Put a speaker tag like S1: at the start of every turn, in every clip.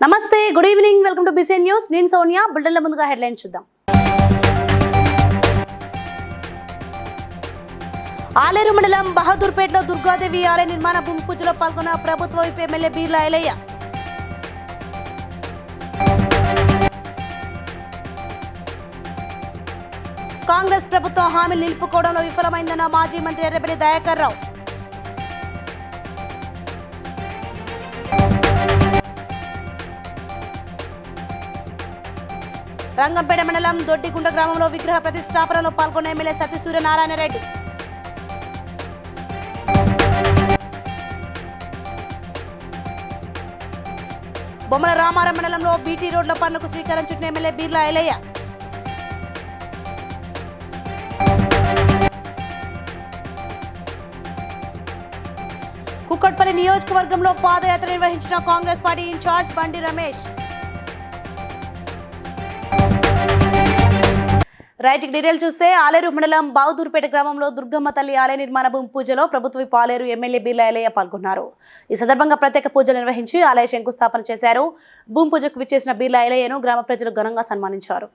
S1: నమస్తే, good evening, welcome to BCN news. నేను సోనియా. బులెటిన్ల ముందుగా హెడ్లైన్స్ చూద్దాం. ఆలేరు మండలం బహదూర్పేటలో దుర్గాదేవి ఆలయ నిర్మాణ భూమి పూజలో పాల్గొన్న ప్రభుత్వ వైపు ఎమ్మెల్యే బీర్లా ఐలయ్య. కాంగ్రెస్ ప్రభుత్వం హామీలు నిలుపుకోవడంలో విఫలమైందన్న మాజీ మంత్రి ఎర్రబెల్లి దయాకర్ రావు. రంగంపేట మండలం దొడ్డిగుంట గ్రామంలో విగ్రహ ప్రతిష్టాపనలో పాల్గొన్న ఎమ్మెల్యే సతీ సూర్యనారాయణ రెడ్డి. బొమ్మల రామారం మండలంలో బీటీ రోడ్ల పనులకు శ్రీకారం చుట్టిన ఎమ్మెల్యే బీర్లా ఐలయ్య. కుక్కట్పల్లి నియోజకవర్గంలో పాదయాత్ర నిర్వహించిన కాంగ్రెస్ పార్టీ ఇన్ఛార్జ్ బండి రమేష్. రైట్ డీటెయిల్ చూస్తే ఆలేరు మండలం బహదూర్పేట గ్రామంలో దుర్గమ్మ తల్లి ఆలయ నిర్మాణ భూమి పూజలో ప్రభుత్వ ఆలేరు ఎమ్మెల్యే బీర్లా ఐలయ్య పాల్గొన్నారు. ఈ సందర్భంగా ప్రత్యేక పూజలు నిర్వహించి ఆలయ శంకుస్థాపన చేశారు. భూమి పూజకు విచ్చేసిన బీర్లా ఐలయ్యను గ్రామ ప్రజలు ఘనంగా సన్మానించారు.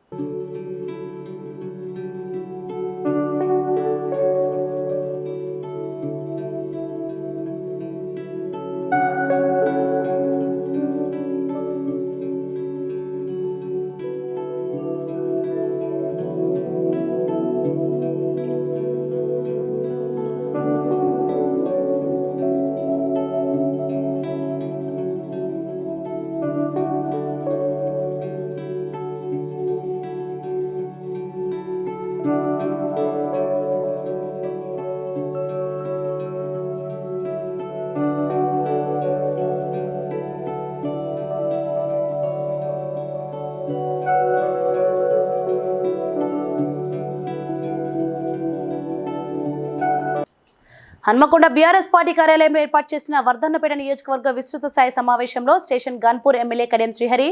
S1: హన్మకొండ బీఆర్ఎస్ పార్టీ కార్యాలయంలో ఏర్పాటు చేసిన వర్ధన్నపేట నియోజకవర్గ విస్తృత స్థాయి సమావేశంలో station Ghanpur MLA Kadiyam Srihari,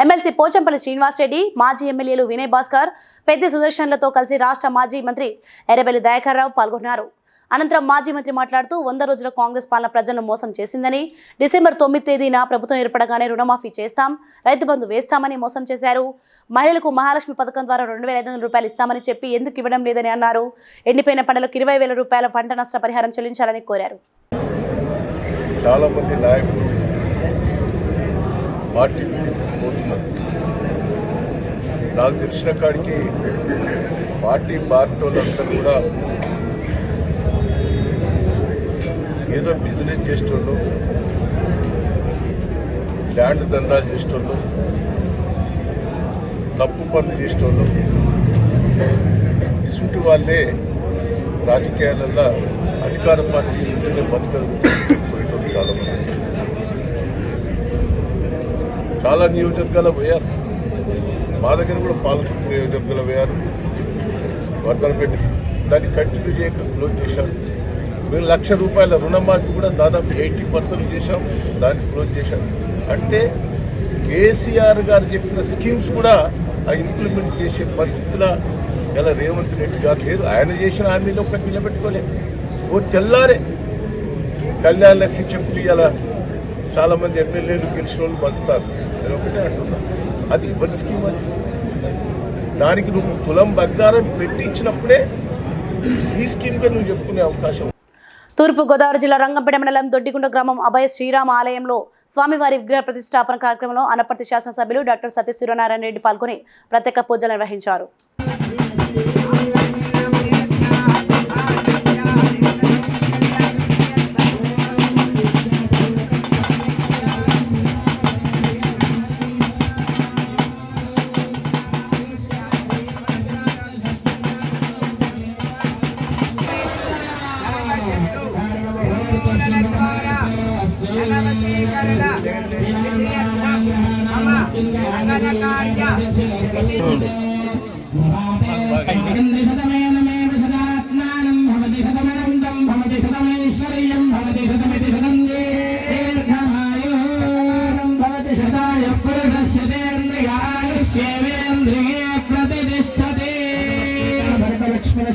S1: MLC Pochampalli Srinivas Reddy, మాజీ ఎమ్మెల్యేలు వినయ్ భాస్కర్, పెద్ది సుదర్శన్లతో కలిసి రాష్ట్ర మాజీ మంత్రి ఎర్రబెల్లి దయాకర్ రావు పాల్గొన్నారు. అనంతరం మాజీ మంత్రి మాట్లాడుతూ 100 రోజుల కాంగ్రెస్ పాలన ప్రజలను మోసం చేసిందని, డిసెంబర్ 9 తేదీన ప్రభుత్వం ఏర్పడగానే రుణమాఫీ చేస్తాం, రైతు బంధు వేస్తామని మోసం చేశారు. మహిళలకు మహాలక్ష్మి పథకం ద్వారా 2,500 రూపాయలు ఇస్తామని చెప్పి ఎందుకు ఇవ్వడం లేదని అన్నారు. ఎండిపోయిన పంటలకు 20,000 రూపాయల పంట నష్ట పరిహారం చెల్లించాలని కోరారు.
S2: చాలా మంది నాయకులు పార్టీ పోతున్నారు. నాకు తెలిసిన కాడికి పార్టీ వాళ్ళందరూ కూడా ఏదో బిజినెస్ చేసేటోళ్ళు, ల్యాండ్ దందాలు చేసేటోళ్ళు, తప్పు పనులు చేసేటోళ్ళు, ఇసుంటి వాళ్ళే రాజకీయాలలో అధికార పార్టీ ఉంటేనే బతకగలుగుతారు. చాలా మంది చాలా నియోజకవర్గాలు పోయారు. మా దగ్గర కూడా పాలకులు నియోజకవర్గాలు పోయారు. వర్ధనపేట దాన్ని కంటిన్యూ చేయక క్లోజ్ చేశారు. 1,00,000 రూపాయల రుణమాఫీ కూడా దాదాపు 80% చేశాం, దాన్ని క్లోజ్ చేశాం. అంటే కేసీఆర్ గారు చెప్పిన స్కీమ్స్ కూడా ఇంప్లిమెంట్ చేసే పరిస్థితిలో ఇలా రేవంత్ రెడ్డి గారు లేదు. ఆయన చేసిన హామీలో ఒకటి నిలబెట్టుకోలేదు. ఓ తెల్లారే కళ్యాణ లక్ష్మి చెప్పులు ఇలా చాలా మంది ఎమ్మెల్యేలు గెలిచిన వాళ్ళు పంచుతారు. నేను ఒకటే అంటున్నా, అది ఎవరి స్కీమ్? అది దానికి నువ్వు తులం బంగారం పెట్టించినప్పుడే ఈ స్కీమ్గా నువ్వు చెప్పుకునే అవకాశం.
S1: తూర్పు గోదావరి జిల్లా రంగంపేట మండలం దొడ్డిగుంట గ్రామం అభయ శ్రీరామ ఆలయంలో స్వామివారి విగ్రహ ప్రతిష్టాపన కార్యక్రమంలో అనపర్తి శాసనసభ్యులు డాక్టర్ సతీ సూర్యనారాయణ రెడ్డి పాల్గొని ప్రత్యేక పూజలు నిర్వహించారు.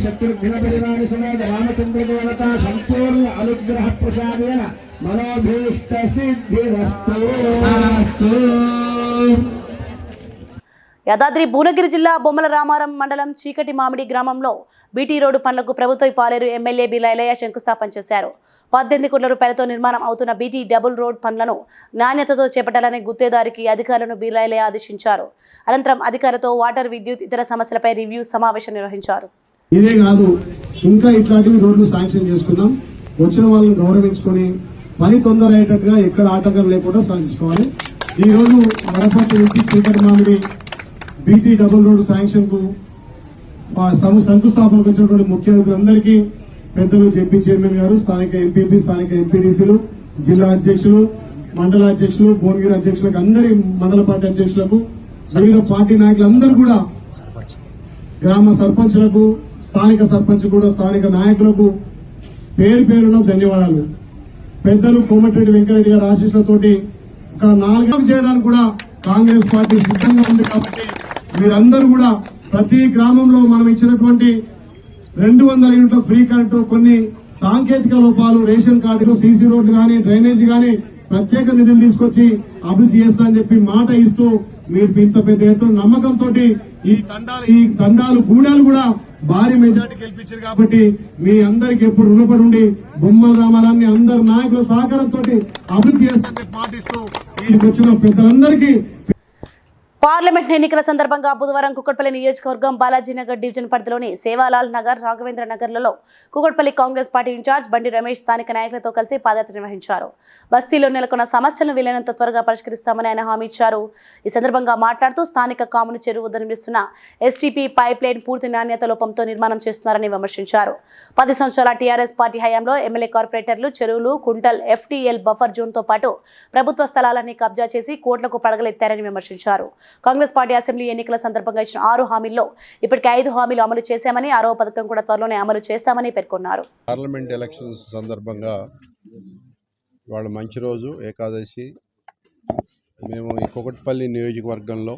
S3: शत्रुघ्नपरिवार समेत रामचंद्र देवता संपूर्ण अनुग्रह प्रसादेन मनोभीष्ट सिद्धिरस्तु।
S1: యాదాద్రి భువనగిరి జిల్లా బొమ్మల రామారం మండలం చీకటి మామిడి గ్రామంలో బీటీ రోడ్డు పనులకు ప్రభుత్వ పాలేరు ఎమ్మెల్యే బిలైలయ్య శంకుస్థాపన చేశారు. 18 కోట్ల రూపాయలతో నిర్మాణం అవుతున్న బీటీ డబుల్ రోడ్ పనులను నాణ్యతతో చేపట్టాలని గుత్తేదారికి అధికారులను బిలైలయ్య ఆదేశించారు. అనంతరం అధికారులతో వాటర్, విద్యుత్, ఇతర సమస్యలపై రివ్యూ సమావేశం నిర్వహించారు.
S3: ఇదే కాదు, ఇంకా ఇట్లాంటివి రోడ్లు శాంక్షన్ చేసుకుందాం. వచ్చిన వాళ్ళని గౌరవించుకొని పని తొందర అయ్యేటట్టుగా ఎక్కడ ఆటంకం లేకుండా సాధించుకోవాలి. ఈ రోజు వడపర్తి నుంచి చీకటి మామిడి బీటీ డబుల్ రోడ్ శాంక్షన్ కు శంకుస్థాపనకు వచ్చినటువంటి ముఖ్య అతిథులందరికీ పెద్దలు జెడ్పీ చైర్మన్ గారు, స్థానిక ఎంపీపీ, స్థానిక ఎంపీడీసీలు, జిల్లా అధ్యక్షులు, మండల అధ్యక్షులు, భువనగిరి అధ్యక్షులకు, అందరి మండల పార్టీ అధ్యక్షులకు, వివిధ పార్టీ నాయకులందరూ కూడా, గ్రామ సర్పంచులకు, స్థానిక సర్పంచ్ కూడా, స్థానిక నాయకులకు పేరు పేరున ధన్యవాదాలు. పెద్దలు కోమటిరెడ్డి వెంకరెడ్డి గారి ఆశీస్సులతోటి ఒక 4 చేయడానికి కూడా కాంగ్రెస్ పార్టీ సిద్ధంగా ఉంది. కాబట్టి మీరందరూ కూడా ప్రతి గ్రామంలో మనం ఇచ్చినటువంటి 200 యూనిట్ల ఫ్రీ కరెంటు, కొన్ని సాంకేతిక లోపాలు, రేషన్ కార్డులు, సీసీ రోడ్లు కానీ, డ్రైనేజీ కానీ ప్రత్యేక నిధులు తీసుకొచ్చి అభివృద్ధి చేస్తానని చెప్పి మాట ఇస్తూ మీరు ఇంత పెద్ద ఎత్తున నమ్మకంతో ఈ తండాలు గూడాలు కూడా భారీ మెజార్టీ గెలిపించారు. కాబట్టి మీ అందరికి ఎప్పుడు రుణపడి ఉండి బొమ్మల రామారాన్ని అందరు నాయకుల సహకారంతో అభివృద్ధి చేస్తానని మాటిస్తూ వీటికి వచ్చిన పెద్దలందరికీ.
S1: పార్లమెంట్ ఎన్నికల సందర్భంగా బుధవారం కుకట్పల్లి నియోజకవర్గం బాలాజీనగర్ డివిజన్ పరిధిలోని సేవాలాల్ నగర్, రాఘవేంద్ర నగర్లలో కుకట్పల్లి కాంగ్రెస్ పార్టీ ఇన్ఛార్జ్ బండి రమేష్ స్థానిక నాయకులతో కలిసి పాదయాత్ర నిర్వహించారు. బస్తీలో నెలకొన్న సమస్యలను వీలైనంత త్వరగా పరిష్కరిస్తామని ఆయన హామీ ఇచ్చారు. ఈ సందర్భంగా మాట్లాడుతూ స్థానిక కాముని చెరువు నిర్మిస్తున్న ఎస్టీపీ పైప్ లైన్ పూర్తి నాణ్యత లోపంతో నిర్మాణం చేస్తున్నారని విమర్శించారు. 10 సంవత్సరాల టీఆర్ఎస్ పార్టీ హయాంలో ఎమ్మెల్యే కార్పొరేటర్లు చెరువులు, కుంటల్, FTL బఫర్ జోన్ తో పాటు ప్రభుత్వ స్థలాలన్నీ కబ్జా చేసి కోట్లకు పడగలెత్తారని విమర్శించారు. కాంగ్రెస్ పార్టీ అసెంబ్లీ ఎన్నికల సందర్భంగా ఇచ్చిన 6 హామీల్లో ఇప్పటికే 5 హామీలు అమలు చేశామని, 6వ పథకం కూడా త్వరలోనే అమలు చేస్తామని పేర్కొన్నారు.
S4: పార్లమెంట్ ఎలక్షన్స్ సందర్భంగా వాళ్ళ మంచి రోజు ఏకాదశి, మేము ఈ కుకట్పల్లి నియోజకవర్గంలో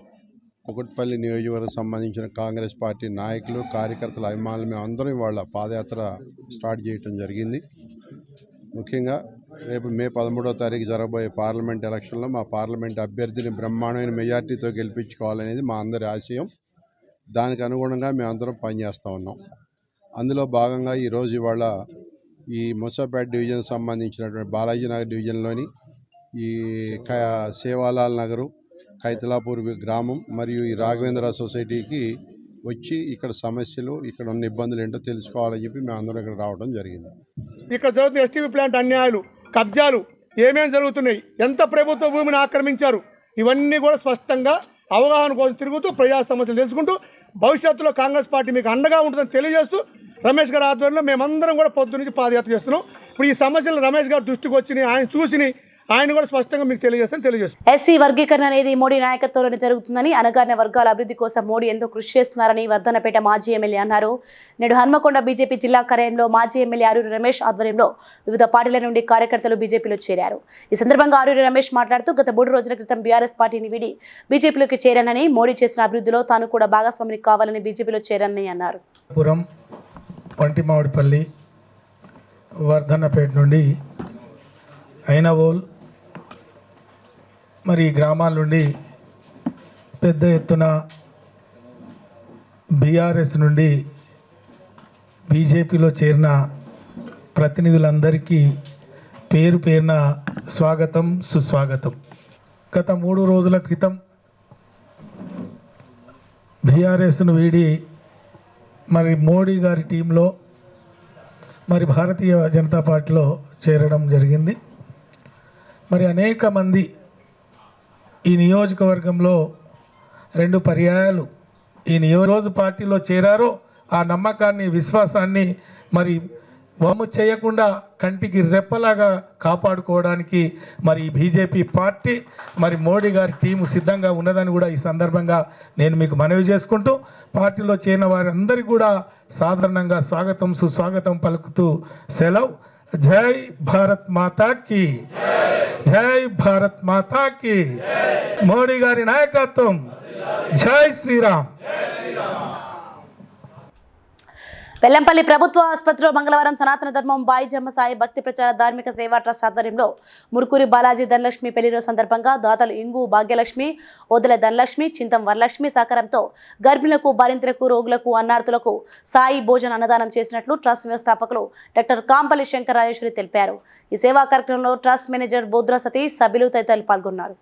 S4: సంబంధించిన కాంగ్రెస్ పార్టీ నాయకులు, కార్యకర్తల అభిమానులు మేము అందరం వాళ్ళ పాదయాత్ర స్టార్ట్ చేయడం జరిగింది. ముఖ్యంగా రేపు మే 13వ తారీఖు జరగబోయే పార్లమెంట్ ఎలక్షన్లో మా పార్లమెంట్ అభ్యర్థిని బ్రహ్మాండమైన మెజార్టీతో గెలిపించుకోవాలనేది మా అందరి ఆశయం. దానికి అనుగుణంగా మేము అందరం పనిచేస్తూ ఉన్నాం. అందులో భాగంగా ఇవాళ ఈ ముసాపేట డివిజన్ సంబంధించినటువంటి బాలాజీనగర్ డివిజన్లోని ఈ సేవాలాల్ నగరు, కైతలాపూర్ గ్రామం మరియు ఈ రాఘవేంద్ర సొసైటీకి వచ్చి ఇక్కడ సమస్యలు, ఇక్కడ ఉన్న ఇబ్బందులు ఏంటో తెలుసుకోవాలని చెప్పి మేము అందరం ఇక్కడ రావడం జరిగింది.
S5: ఇక్కడ జరుగుతున్న ఎస్టీపీ ప్లాంట్ అన్యాయాలు, కబ్జాలు ఏమేమి జరుగుతున్నాయి, ఎంత ప్రభుత్వ భూమిని ఆక్రమించారు, ఇవన్నీ కూడా స్పష్టంగా అవగాహన కోసం తిరుగుతూ ప్రజా సమస్యలు తెలుసుకుంటూ భవిష్యత్తులో కాంగ్రెస్ పార్టీ మీకు అండగా ఉంటుందని తెలియజేస్తూ రమేష్ గారి ఆధ్వర్యంలో మేమందరం కూడా పొద్దు నుంచి పాదయాత్ర చేస్తున్నాం. ఇప్పుడు ఈ సమస్యలు రమేష్ గారి దృష్టికి వచ్చినాయి, ఆయన చూసి ఆయన కూడా స్పష్టంగా మీకు తెలియజేస్తాను.
S1: ఎస్సీ వర్గీకరణ అనేది మోడీ నాయకత్వంలోనే జరుగుతుందని, అణగారిన వర్గాల అభివృద్ధి కోసం మోడీ ఎంతో కృషి చేస్తున్నారని వర్ధన్నపేట మాజీ ఎమ్మెల్యే అన్నారు. నేడు హన్మకొండ బీజేపీ జిల్లా కార్యాలయంలో మాజీ ఎమ్మెల్యే ఆరూరి రమేష్ ఆధ్వర్యంలో వివిధ పార్టీల నుండి కార్యకర్తలు బీజేపీలో చేరారు. ఈ సందర్భంగా ఆరూరి రమేష్ మాట్లాడుతూ గత 3 రోజుల క్రితం బీఆర్ఎస్ పార్టీని వీడి బీజేపీలోకి చేరానని, మోడీ చేసిన అభివృద్ధిలో తాను కూడా భాగస్వామిని కావాలని బీజేపీలో చేరానని అన్నారు.
S6: పంటిమావిడిపల్లి, వర్ధన్నపేట నుండి ఐనవోల్ మరి గ్రామాల నుండి పెద్ద ఎత్తున బీఆర్ఎస్ నుండి బీజేపీలో చేరిన ప్రతినిధులందరికీ పేరు పేరున స్వాగతం, సుస్వాగతం. గత 3 రోజుల క్రితం బీఆర్ఎస్ను వీడి మరి మోడీ గారి టీంలో మరి భారతీయ జనతా పార్టీలో చేరడం జరిగింది. మరి అనేక మంది ఈ నియోజకవర్గంలో 2 పర్యాయాలు ఈ రోజు పార్టీలో చేరారో ఆ నమ్మకాన్ని, విశ్వాసాన్ని మరి వమ్ము చేయకుండా కంటికి రెప్పలాగా కాపాడుకోవడానికి మరి బీజేపీ పార్టీ మరి మోడీ గారి టీము సిద్ధంగా ఉన్నదని కూడా ఈ సందర్భంగా నేను మీకు మనవి చేసుకుంటూ, పార్టీలో చేరిన వారందరికీ కూడా సాధారణంగా స్వాగతం, సుస్వాగతం పలుకుతూ సెలవు. జై భారత్ మాతా కీ, జై భారత్ మాతా కీ, మోడీ గారి నాయకత్వం, జై శ్రీరామ్.
S1: వెల్లంపల్లి ప్రభుత్వ ఆసుపత్రిలో మంగళవారం సనాతన ధర్మం బాయిజమ్మ సాయి భక్తి ప్రచార ధార్మిక సేవా ట్రస్ట్ ఆధ్వర్యంలో మురుకూరి బాలాజీ ధనలక్ష్మి పెళ్లిరోజు సందర్భంగా దాతలు ఇంగు భాగ్యలక్ష్మి, ఓదెల ధనలక్ష్మి, చింతం వరలక్ష్మి సహకారంతో గర్భిణులకు, బాలింతలకు, రోగులకు, అన్నార్థులకు సాయి భోజన అన్నదానం చేసినట్లు ట్రస్ట్ వ్యవస్థాపకులు డాక్టర్ కాంపల్లి శంకర్ రాజేశ్వరి తెలిపారు. ఈ సేవా కార్యక్రమంలో ట్రస్ట్ మేనేజర్ బోద్రా సతీష్, సభ్యులు తదితరులు పాల్గొన్నారు.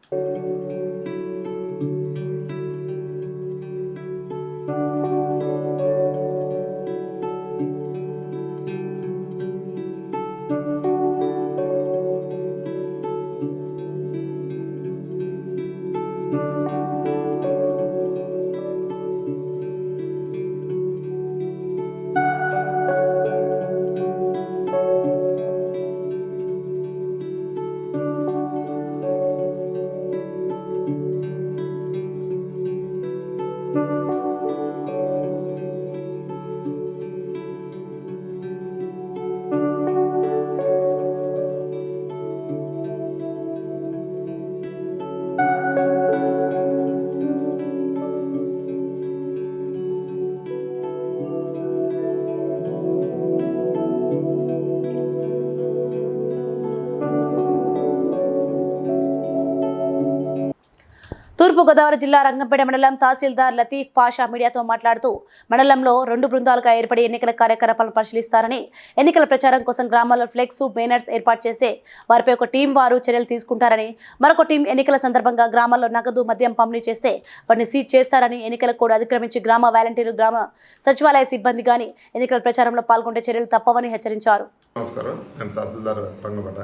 S1: తూర్పుగోదావరి జిల్లా రంగంపేట మండలం తహసీల్దార్ లతీఫ్ పాషా మీడియాతో మాట్లాడుతూ మండలంలో 2 బృందాలుగా ఏర్పడి ఎన్నికల కార్యకలాపాలను పరిశీలిస్తారని, ఎన్నికల ప్రచారం కోసం గ్రామాల్లో ఫ్లెక్స్, బ్యానర్స్ ఏర్పాటు చేస్తే వారిపై ఒక టీం వారు చర్యలు తీసుకుంటారని, మరొక టీం ఎన్నికల సందర్భంగా గ్రామాల్లో నగదు, మద్యం పంపిణీ చేస్తే వాటిని సీజ్ చేస్తారని, ఎన్నికల కోడ్ అతిక్రమించి గ్రామ వాలంటీర్లు, గ్రామ సచివాలయ సిబ్బంది గాని ఎన్నికల ప్రచారంలో పాల్గొంటే చర్యలు తప్పవని హెచ్చరించారు.
S7: నమస్కారం, నేను తహసీల్దార్ రంగంపేట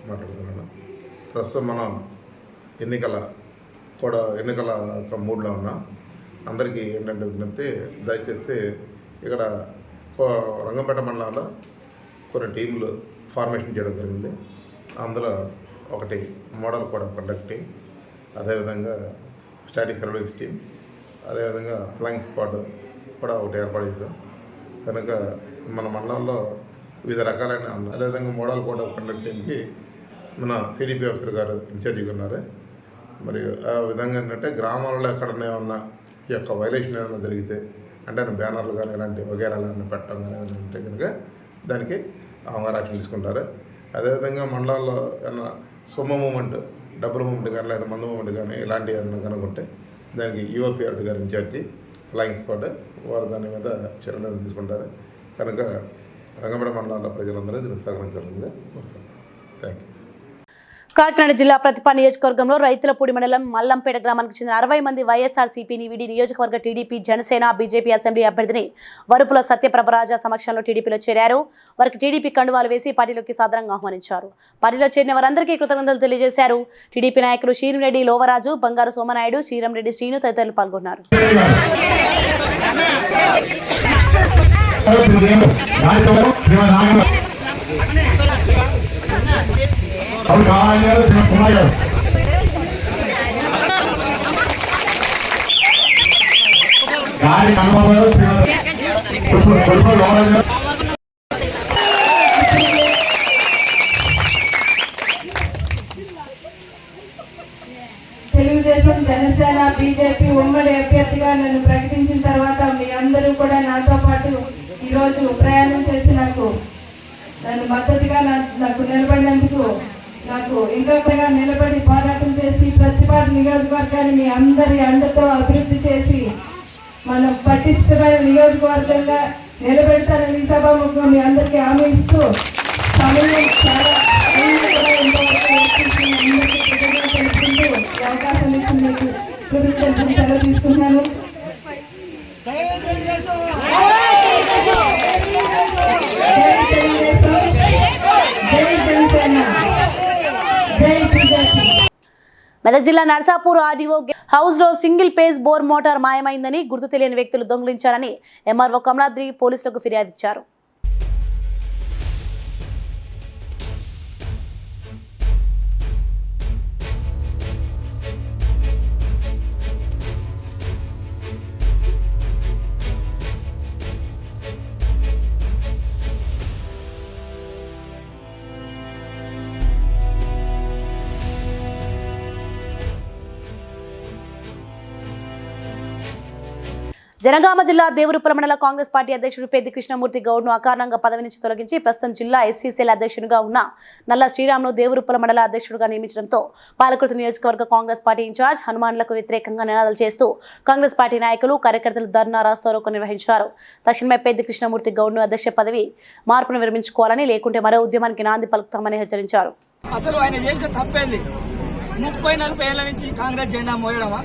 S7: మాట్లాడుతున్నాను. ప్రస్తుతం మనం ఎన్నికల మూడ్లో ఉన్నాం. అందరికీ ఏంటంటే విజ్ఞప్తి, దయచేసి ఇక్కడ రంగంపేట మండలంలో కొన్ని టీంలు ఫార్మేషన్ చేయడం జరిగింది. అందులో ఒకటి model code of conduct team, అదేవిధంగా స్టాటిక్ సర్వీస్ టీం, అదేవిధంగా ఫ్లయింగ్ స్క్వాడ్ కూడా ఒకటి ఏర్పాటు చేసాం. కనుక మన మండలంలో వివిధ రకాలైన, అదేవిధంగా మోడల్ కోడ్ ఆఫ్ కండక్ట్ టీంకి మన సిడిపి ఆఫీసర్ గారు ఇన్ఛార్జిగా ఉన్నారు. మరి ఆ విధంగా ఏంటంటే గ్రామాలలో ఎక్కడనే ఉన్న ఈ యొక్క వైలేషన్ ఏదైనా జరిగితే, అంటే బ్యానర్లు కానీ ఇలాంటి వగేరాలు ఏమైనా పెట్టడం కానీ ఏదైనా ఉంటే కనుక దానికి యాక్షన్ తీసుకుంటారు. అదేవిధంగా మండలాల్లో ఏమైనా సొమ్ము మూమెంట్, డబ్బుల మూమెంట్ కానీ లేదా మందు మూమెంట్ కానీ ఇలాంటివి ఏమైనా కనుక్కుంటే దానికి యుఓపిఆర్టీ గారు ఇన్ఛార్జి, ఫ్లయింగ్ స్క్వాడ్ వారు దాని మీద చర్యలు తీసుకుంటారు. కనుక రంగంపేట మండలాల ప్రజలందరూ దీన్ని సహకరించాలని కోరుతున్నాను. Thank you.
S1: కాకినాడ జిల్లా ప్రతిపా నియోజకవర్గంలో రైతులపూడి మండలం మల్లంపేట గ్రామానికి చెందిన 60 మంది వైఎస్ఆర్సీపీని వీడి నియోజకవర్గ టీడీపీ, జనసేన, బీజేపీ అసెంబ్లీ అభ్యర్థిని వరుపుల సత్యప్రభరాజ సమక్షంలో టీడీపీలో చేరారు. వారికి టీడీపీ కండువాలు వేసి పార్టీలోకి సాదరంగా ఆహ్వానించారు. పార్టీలో చేరిన వారందరికీ కృతజ్ఞతలు తెలియజేశారు. టీడీపీ నాయకులు శ్రీరెడ్డి లోవరాజు, బంగారు సోమనాయుడు, శ్రీరంరెడ్డి శ్రీను తదితరులు పాల్గొన్నారు.
S8: తెలుగుదేశం, జనసేన, బీజేపీ ఉమ్మడి అభ్యర్థిగా నన్ను ప్రకటించిన తర్వాత మీ అందరూ కూడా నాతో పాటు ఈరోజు ప్రయాణం చేసి నన్ను మద్దతుగా నాకు నిలబడినందుకు, నాకు ఇంకా నిలబడి పోరాటం చేసి ప్రతిపాడు నియోజకవర్గాన్ని మీ అందరి అండతో అభివృద్ధి చేసి మనం పటిష్టమైన నియోజకవర్గంగా నిలబెడతానని సభాముఖంగా మీ అందరికీ హామీ ఇస్తూ సమయం చాలా తెలుసుకుంటూ అవకాశం ఇచ్చి మీకు కృతజ్ఞతలు సెలవు తీసుకుంటున్నాను.
S1: మెదక్ జిల్లా నర్సాపూర్ ఆర్డీఓ హౌస్ లో సింగిల్ పేజ్ బోర్ మోటార్ మాయమైందని, గుర్తు తెలియని వ్యక్తులు దొంగిలించారని ఎంఆర్ఓ కమలాద్రి పోలీసులకు ఫిర్యాదు ఇచ్చారు. జనగామ జిల్లా దేవరూపల మండల కాంగ్రెస్ పార్టీ అధ్యక్షుడు పెద్ది కృష్ణమూర్తి గౌడ్ను అకారణంగా పదవి నుంచి తొలగించి ప్రస్తుతం జిల్లా ఎస్సీసీల అధ్యక్షుడిగా ఉన్న నల్ల శ్రీరామ్ను దేవరూపల మండల అధ్యక్షుడిగా నియమించడంతో పాలకుర్తి నియోజకవర్గ కాంగ్రెస్ పార్టీ ఇన్ఛార్జ్ హనుమాన్లకు వ్యతిరేకంగా నినాదాలు చేస్తూ కాంగ్రెస్ పార్టీ నాయకులు కార్యకర్తలు ధర్నా రాస్తారోకో నిర్వహించారు. తక్షణమే పెద్ది కృష్ణమూర్తి గౌడ్ను అధ్యక్ష పదవి మార్పును విరమించుకోవాలని, లేకుంటే మరో ఉద్యమానికి నాంది పలుకుతామని హెచ్చరించారు.
S9: అసలు ఆయన చేసిన తప్పేంది? 30-40 ఏళ్ల నుంచి కాంగ్రెస్ జెండా మోయడమా?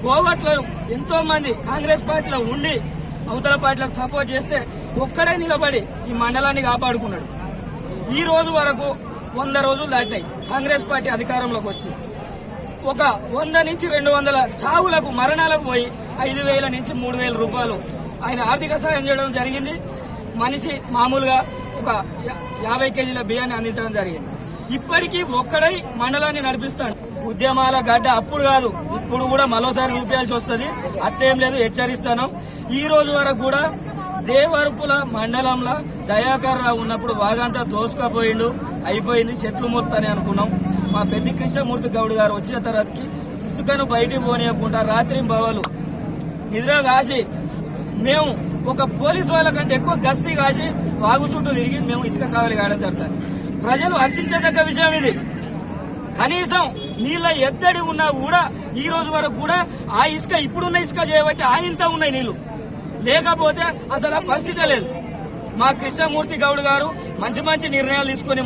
S9: కోవట్లో ఎంతో మంది కాంగ్రెస్ పార్టీలో ఉండి అవతల పార్టీలకు సపోర్ట్ చేస్తే ఒక్కడే నిలబడి ఈ మండలాన్ని కాపాడుకున్నాడు. ఈ రోజు వరకు 100 రోజులు దాటినాయి కాంగ్రెస్ పార్టీ అధికారంలోకి వచ్చి. ఒక 100 నుంచి 200 చావులకు మరణాలకు పోయి 5,000 నుంచి 3,000 రూపాయలు ఆయన ఆర్థిక సహాయం చేయడం జరిగింది. మనిషి మామూలుగా ఒక 50 కేజీల బియ్యాన్ని అందించడం జరిగింది. ఇప్పటికీ ఒక్కడై మండలాన్ని నడిపిస్తాడు. ఉద్యమాల గడ్డ అప్పుడు కాదు, ఇప్పుడు కూడా మరోసారి చూపించాల్సి వస్తుంది. అట్లేం లేదు, హెచ్చరిస్తాను. ఈ రోజు వరకు కూడా దేవరపుల మండలంలో దయాకర్ రావు ఉన్నప్పుడు వాగంతా దోసుకపోయిండు, అయిపోయింది, చెట్లు మొత్తాన్ని అనుకున్నాం. మా పెద్ది కృష్ణమూర్తి గౌడ్ గారు వచ్చిన తర్వాతకి ఇసుకను బయటికి పోనీయకుండా రాత్రి బవలు నిద్ర కాసి మేము ఒక పోలీసు వాళ్ళ కంటే ఎక్కువ గస్తీ కాసి వాగు చుట్టూ తిరిగి మేము ఇసుక కావాలి కావడం జరుగుతుంది. ప్రజలు హర్షించదగ్గ విషయం ఇది. కనీసం నీళ్ళ ఎద్దడి ఉన్నా కూడా ఈ రోజు వరకు కూడా ఆ ఇసుక ఇప్పుడున్న ఇసుక చేయబట్టి ఆయంతా ఉన్నాయి నీళ్లు, లేకపోతే అసలు ఆ పరిస్థితే లేదు. మా కృష్ణమూర్తి గౌడ్ గారు మంచి మంచి నిర్ణయాలు తీసుకుని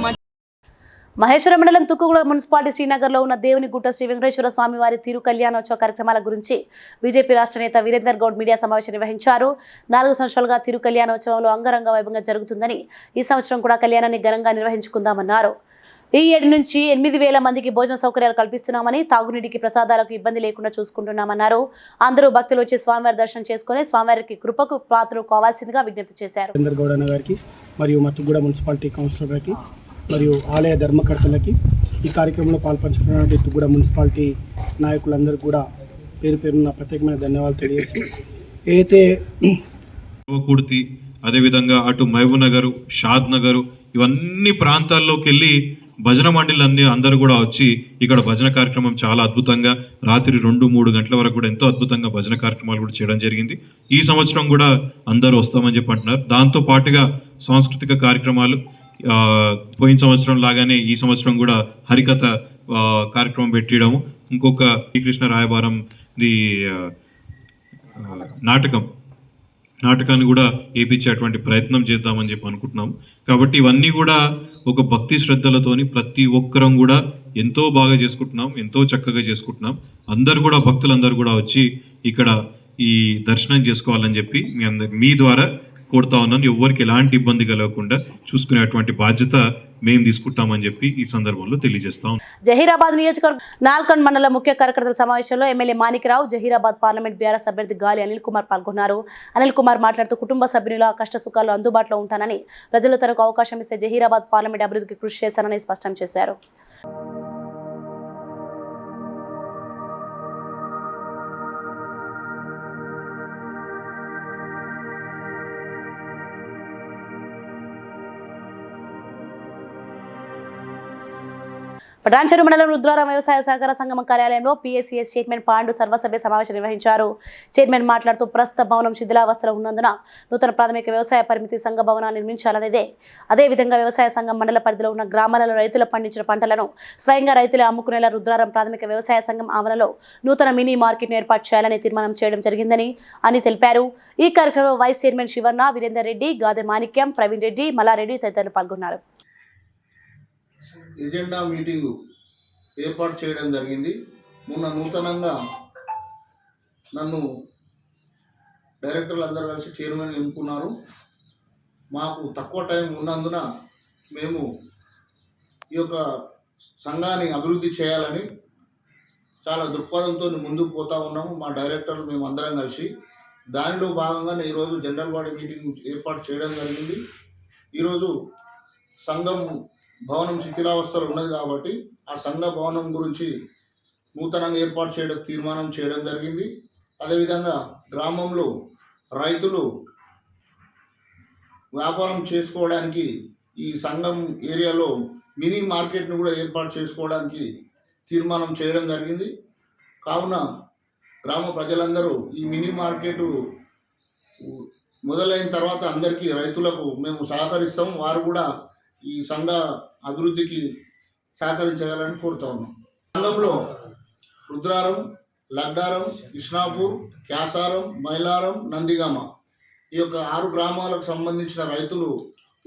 S1: మహేశ్వరం మండలం తుక్కుగూడ మున్సిపాలిటీ శ్రీనగర్లో ఉన్న దేవునిగుట్ట శ్రీ వెంకటేశ్వర స్వామి వారి తిరు కళ్యాణోత్సవ కార్యక్రమాల గురించి బీజేపీ రాష్ట్ర నేత వీరేందర్ గౌడ్ మీడియా సమావేశం నిర్వహించారు. 4 సంవత్సరాలుగా తిరు కళ్యాణోత్సవంలో అంగరంగ వైభవంగా జరుగుతుందని, ఈ సంవత్సరం కూడా కళ్యాణాన్ని ఘనంగా నిర్వహించుకుందామన్నారు. ఈ ఏడు నుంచి 8,000 మందికి భోజన సౌకర్యాలు కల్పిస్తున్నామని, తాగునీటికి ప్రసాదాలకు ఇబ్బంది లేకుండా చూసుకుంటున్నామన్నారు. అందరూ భక్తులు వచ్చి స్వామివారి దర్శనం చేసుకుని స్వామివారికి కృపకు పాత్రలు కావాల్సిందిగా విజ్ఞప్తి చేశారు.
S10: వీరేందర్ గౌడ్ అన్న గారికి మరియు మత్తుగూడ మున్సిపాలిటీ కౌన్సిలర్లకి మరియు ఆలయ ధర్మకర్తలకి, ఈ కార్యక్రమంలో పాల్పంచుకున్నటువంటి తుగ్గూడ మున్సిపాలిటీ నాయకులందరికీ కూడా పేరు పేరున ప్రత్యేకమైన ధన్యవాదాలు తెలియజేసి, ఏదైతే
S11: కుర్తి అదేవిధంగా అటు మహబూబ్ నగర్, షాద్ నగర్ ఇవన్నీ ప్రాంతాల్లోకి వెళ్ళి భజన మండలి అందరూ కూడా వచ్చి ఇక్కడ భజన కార్యక్రమం చాలా అద్భుతంగా రాత్రి 2-3 గంటల వరకు కూడా ఎంతో అద్భుతంగా భజన కార్యక్రమాలు కూడా చేయడం జరిగింది. ఈ సంవత్సరం కూడా అందరూ వస్తామని చెప్పి అంటున్నారు. దాంతో పాటుగా సాంస్కృతిక కార్యక్రమాలు పోయిన సంవత్సరం లాగానే ఈ సంవత్సరం కూడా హరికథ కార్యక్రమం పెట్టడం, ఇంకొక శ్రీకృష్ణ రాయబారం నాటకాన్ని కూడా వేయించేటువంటి ప్రయత్నం చేద్దామని చెప్పి అనుకుంటున్నాం. కాబట్టి ఇవన్నీ కూడా ఒక భక్తి శ్రద్ధలతోని ప్రతి ఒక్కరం కూడా ఎంతో బాగా చేసుకుంటున్నాం, ఎంతో చక్కగా చేసుకుంటున్నాం. అందరు కూడా భక్తులందరూ కూడా వచ్చి ఇక్కడ ఈ దర్శనం చేసుకోవాలని చెప్పి మీ ద్వారా కోరుతా ఉన్నాను. ఎవరికి ఎలాంటి ఇబ్బంది కలగకుండా చూసుకునేటువంటి బాధ్యత మేము తీసుకుంటామని చెప్పి ఈ సందర్భంలో తెలియజేస్తాం.
S1: జహీరాబాద్ నియోజకవర్గం నాల్కండ్ మండల ముఖ్య కార్యకర్తల సమావేశంలో MLA Manikrao, Zaheerabad parliament BRS అభ్యర్థి గాలి అనిల్ కుమార్ పాల్గొన్నారు. అనిల్ కుమార్ మాట్లాడుతూ కుటుంబ సభ్యుల కష్ట సుఖాల్లో అందుబాటులో ఉంటానని, ప్రజలు తనకు అవకాశం ఇస్తే జహీరాబాద్ పార్లమెంట్ అభివృద్ధికి కృషి చేశానని స్పష్టం చేశారు. పటాన్చెరు మండలం రుద్రారం వ్యవసాయ సహకార సంఘం కార్యాలయంలో పీఎస్సీఎస్ చైర్మన్ పాండు సర్వసభ్య సమావేశం నిర్వహించారు. చైర్మన్ మాట్లాడుతూ ప్రస్తుత భవనం శిథిలావస్థలో ఉన్నందున నూతన ప్రాథమిక వ్యవసాయ పరిమితి సంఘ భవనాన్ని నిర్మించాలనేదే. అదేవిధంగా వ్యవసాయ సంఘం మండల పరిధిలో ఉన్న గ్రామాలలో రైతులు పండించిన పంటలను స్వయంగా రైతులే అమ్ముకునేలా రుద్రారం ప్రాథమిక వ్యవసాయ సంఘం ఆవరణలో నూతన మినీ మార్కెట్ను ఏర్పాటు చేయాలని తీర్మానం చేయడం జరిగిందని అని తెలిపారు. ఈ కార్యక్రమంలో వైస్ చైర్మన్ శివర్ణ, వీరేందర్ రెడ్డి, గాదె మాణిక్యం, ప్రవీణ్ రెడ్డి, మల్లారెడ్డి తదితరులు పాల్గొన్నారు.
S12: ఎజెండా మీటింగు ఏర్పాటు చేయడం జరిగింది. మొన్న నూతనంగా నన్ను డైరెక్టర్లు అందరూ కలిసి చైర్మన్ ఎన్నుకున్నారు. మాకు తక్కువ టైం ఉన్నందున మేము ఈ యొక్క సంఘాన్ని అభివృద్ధి చేయాలని చాలా దృక్పథంతో ముందుకు పోతూ ఉన్నాము. మా డైరెక్టర్లు మేము అందరం కలిసి దానిలో భాగంగానే ఈరోజు జనరల్ బాడీ మీటింగ్ ఏర్పాటు చేయడం జరిగింది. ఈరోజు సంఘం భవనం శిథిలావస్థలో ఉన్నది కాబట్టి ఆ సంఘ భవనం గురించి నూతనంగా ఏర్పాటు చేయడం తీర్మానం చేయడం జరిగింది. అదేవిధంగా గ్రామంలో రైతులు వ్యాపారం చేసుకోవడానికి ఈ సంఘం ఏరియాలో మినీ మార్కెట్ను కూడా ఏర్పాటు చేసుకోవడానికి తీర్మానం చేయడం జరిగింది. కావున గ్రామ ప్రజలందరూ ఈ మినీ మార్కెట్ మొదలైన తర్వాత అందరికీ రైతులకు మేము సహకరిస్తాం. వారు కూడా ఈ సంఘ అభివృద్ధికి సహకరించగలని కోరుతా ఉన్నాం. సంఘంలో రుద్రారం, లడ్డారం, కృష్ణాపూర్, క్యాసారం, మైలారం, నందిగామ ఈ యొక్క 6 గ్రామాలకు సంబంధించిన రైతులు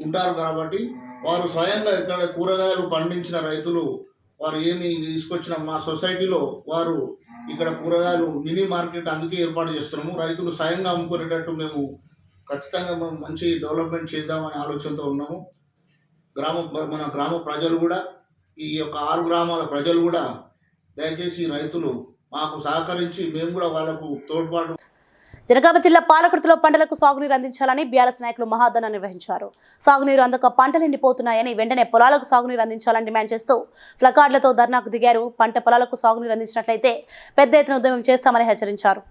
S12: ఉంటారు కాబట్టి వారు స్వయంగా ఇక్కడ కూరగాయలు పండించిన రైతులు వారు ఏమి తీసుకొచ్చిన మా సొసైటీలో వారు ఇక్కడ కూరగాయలు మినీ మార్కెట్ అందుకే ఏర్పాటు చేస్తున్నాము. రైతులు స్వయంగా అమ్ముకునేటట్టు మేము ఖచ్చితంగా మేము మంచి డెవలప్మెంట్ చేద్దామనే ఆలోచనతో ఉన్నాము. మన గ్రామ ప్రజలు కూడా ఈ యొక్క 6 గ్రామాల ప్రజలు కూడా దయచేసి రైతులు మాకు సహకరించి మేము కూడా వాళ్ళకు తోడ్పాటు.
S1: జనగామ జిల్లా పాలకుర్తిలో పంటలకు సాగునీరు అందించాలని బీఆర్ఎస్ నాయకులు మహాధన నిర్వహించారు. సాగునీరు అందక పంటలు ఎండిపోతున్నాయని వెంటనే పొలాలకు సాగునీరు అందించాలని డిమాండ్ చేస్తూ ప్లకార్డులతో ధర్నాకు దిగారు. పంట పొలాలకు సాగునీరు అందించినట్లయితే పెద్ద ఎత్తున ఉద్యమం చేస్తామని హెచ్చరించారు.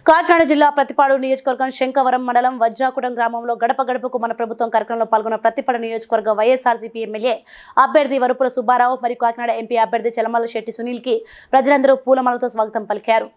S1: కాకినాడ జిల్లా ప్రతిపాడు నియోజకవర్గం శంకవరం మండలం వజ్రాకుటం గ్రామంలో గడప గడపకు మన ప్రభుత్వం కార్యక్రమంలో పాల్గొన్న ప్రతిపాడు నియోజకవర్గ వైఎస్ఆర్సీపీ ఎమ్మెల్యే అభ్యర్థి వరుపుల సుబ్బారావు మరియు కాకినాడ ఎంపీ అభ్యర్థి చలమల్ల శెట్టి సునీల్ కి ప్రజలందరూ పూలమాలతో స్వాగతం పలికారు.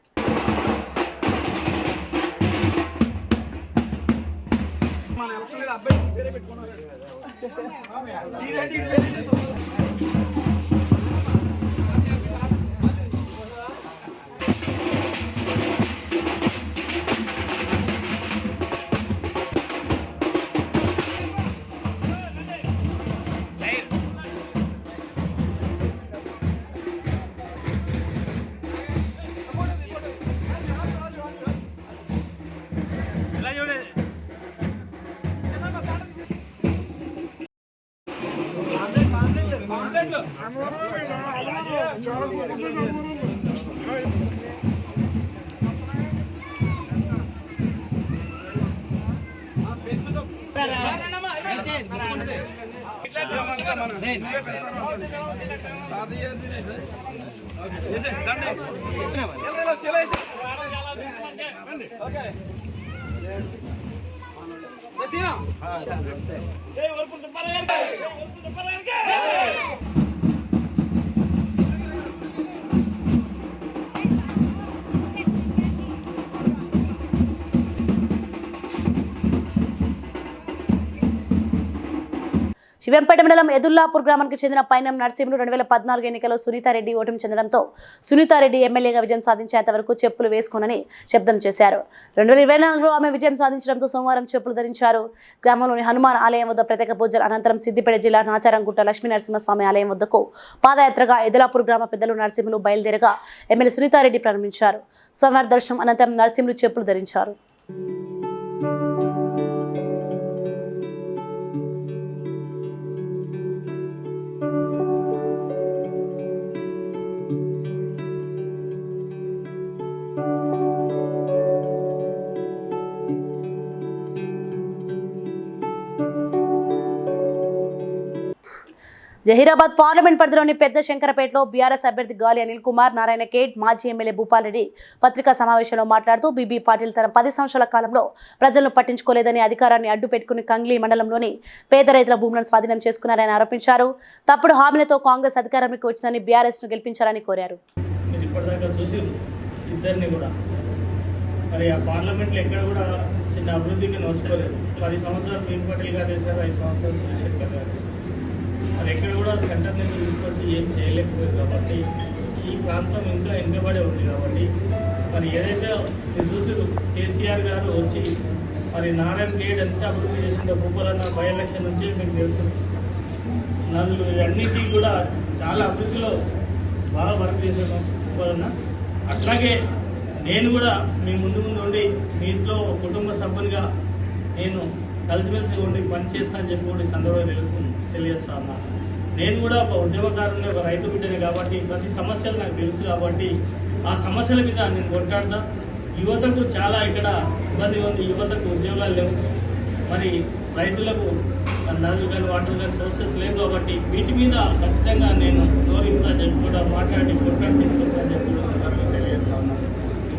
S1: శివంపేట మండలం ఎదుల్లాపూర్ గ్రామానికి చెందిన పైనం నర్సింహులు 2014 ఎన్నికల్లో సునీతారెడ్డి ఓటమి చెందడంతో సునీతారెడ్డి ఎమ్మెల్యేగా విజయం సాధించేంత వరకు చెప్పులు వేసుకోనని శబ్దం చేశారు. 2024లో ఆమె విజయం సాధించడంతో సోమవారం చెప్పులు ధరించారు. గ్రామంలోని హనుమాన్ ఆలయం వద్ద ప్రత్యేక పూజలు అనంతరం సిద్దిపేట జిల్లా నాచారంగుట్ట లక్ష్మీ నరసింహస్వామి ఆలయం వద్దకు పాదయాత్రగా ఎదులాపూర్ గ్రామ పెద్దలు నరసింహులు బయలుదేరగా ఎమ్మెల్యే సునీతారెడ్డి ప్రారంభించారు. స్వామివారి దర్శనం అనంతరం నరసింహులు చెప్పులు ధరించారు. జహీరాబాద్ పార్లమెంట్ పరిధిలోని పెద్ద శంకరపేటలో బీఆర్ఎస్ అభ్యర్థి గాలి అనిల్ కుమార్, నారాయణ ఖేడ్, మాజీ ఎమ్మెల్యే భూపాల్ రెడ్డి పత్రికా సమావేశంలో మాట్లాడుతూ బీబీ పాటిల్ తన 10 సంవత్సరాల కాలంలో ప్రజలను పట్టించుకోలేదని, అధికారాన్ని అడ్డు పెట్టుకుని కంగ్లీ మండలంలోని పేద రైతుల భూములను స్వాధీనం చేసుకున్నారని ఆరోపించారు. తప్పుడు హామీలతో కాంగ్రెస్ అధికారంలోకి వచ్చిందని బీఆర్ఎస్ ను గెలిపించాలని కోరారు.
S13: మరి ఆ పార్లమెంట్లో ఎక్కడ కూడా చిన్న అభివృద్ధికి నోచుకోలేదు. 10 సంవత్సరాలు బీబీ పాటిల్ గారు చేశారు, 5 సంవత్సరాలు సురేష్ గారు చేశారు. అది ఎక్కడ కూడా సెంటర్ నుంచి తీసుకొచ్చి ఏం చేయలేకపోయింది. కాబట్టి ఈ ప్రాంతం ఇంకా వెనుకబడే ఉంది. కాబట్టి మరి ఏదైతే చూసారు కేసీఆర్ గారు వచ్చి మరి నారాయణ గేట్ ఎంత అభివృద్ధి చేసిందో భూపాలన్న బై ఎలక్షన్ నుంచి మీకు తెలుసు. నదులు ఇవన్నిటికీ కూడా చాలా అభివృద్ధిలో బాగా వర్క్ చేసేవాళ్ళన్నా. అట్లాగే నేను కూడా మీ ముందు ఉండి మీ ఇంట్లో కుటుంబ సభ్యునిగా నేను కలిసిమెలిసి ఉండి పనిచేస్తా అని చెప్పి కూడా ఈ సందర్భంగా తెలియజేస్తా ఉన్నా. నేను కూడా ఒక ఉద్యమకారుని, ఒక రైతు బిడ్డని కాబట్టి ప్రతి సమస్యలు నాకు తెలుసు కాబట్టి ఆ సమస్యల మీద నేను కొట్లాడతా. యువతకు చాలా ఇక్కడ ఇబ్బంది ఉంది, యువతకు ఉద్యోగాలు లేవు, మరి రైతులకు నదులు కానీ వాటర్ కానీ సోర్సెస్ లేవు కాబట్టి వీటి మీద ఖచ్చితంగా నేను నోరింతా చెప్పి కూడా మాట్లాడి కొట్లాడి తీసుకొస్తానని చెప్పి సందర్భంగా తెలియజేస్తా ఉన్నాను.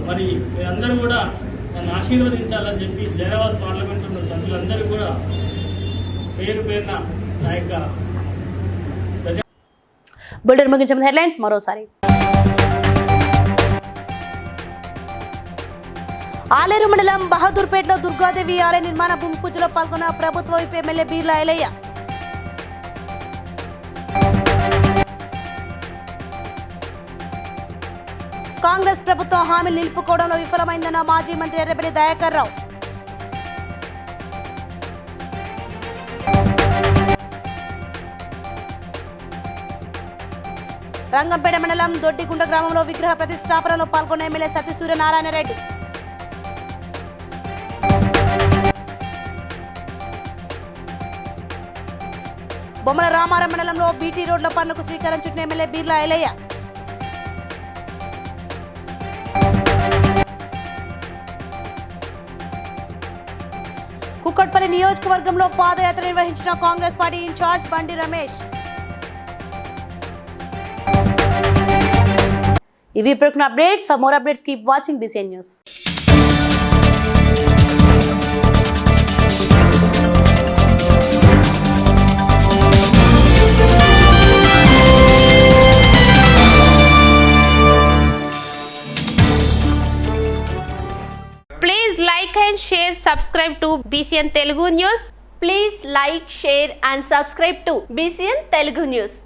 S13: మరి మీరందరూ కూడా నన్ను ఆశీర్వదించాలని చెప్పి జైరాబాద్ పార్లమెంట్ ఉన్న సభ్యులందరూ కూడా పేరు పేరున నా యొక్క
S1: బులెటిన్ ముగించిన హెడ్లైన్స్ మరోసారి. ఆలేరు మండలం బహదూర్పేటలో దుర్గాదేవి ఆలయ నిర్మాణ భూమి పూజలో పాల్గొన్న ప్రభుత్వ వైపు ఎమ్మెల్యే బీర్ల ఐలయ్య. కాంగ్రెస్ ప్రభుత్వం హామీలు నిలుపుకోవడంలో విఫలమైందన్న మాజీ మంత్రి ఎర్రబెల్లి దయాకర్ రావు. రంగంపేట మండలం దొడ్డిగుంట గ్రామంలో విగ్రహ ప్రతిష్టాపనలో పాల్గొన్న ఎమ్మెల్యే సత్యసూర్య నారాయణ రెడ్డి. బొమ్మల రామారం మండలంలో బీటీ రోడ్ల పనులకు శ్రీకారం చుట్టిన ఎమ్మెల్యే బీర్ల ఐలయ్య. కుక్కట్పల్లి నియోజకవర్గంలో పాదయాత్ర నిర్వహించిన కాంగ్రెస్ పార్టీ ఇన్ఛార్జ్ బండి రమేష్. ఇవి ఇప్పుడు updates. For more updates keep watching BCN News.
S14: Please like and share, subscribe to BCN Telugu News.
S15: Please like, share and subscribe to BCN Telugu News.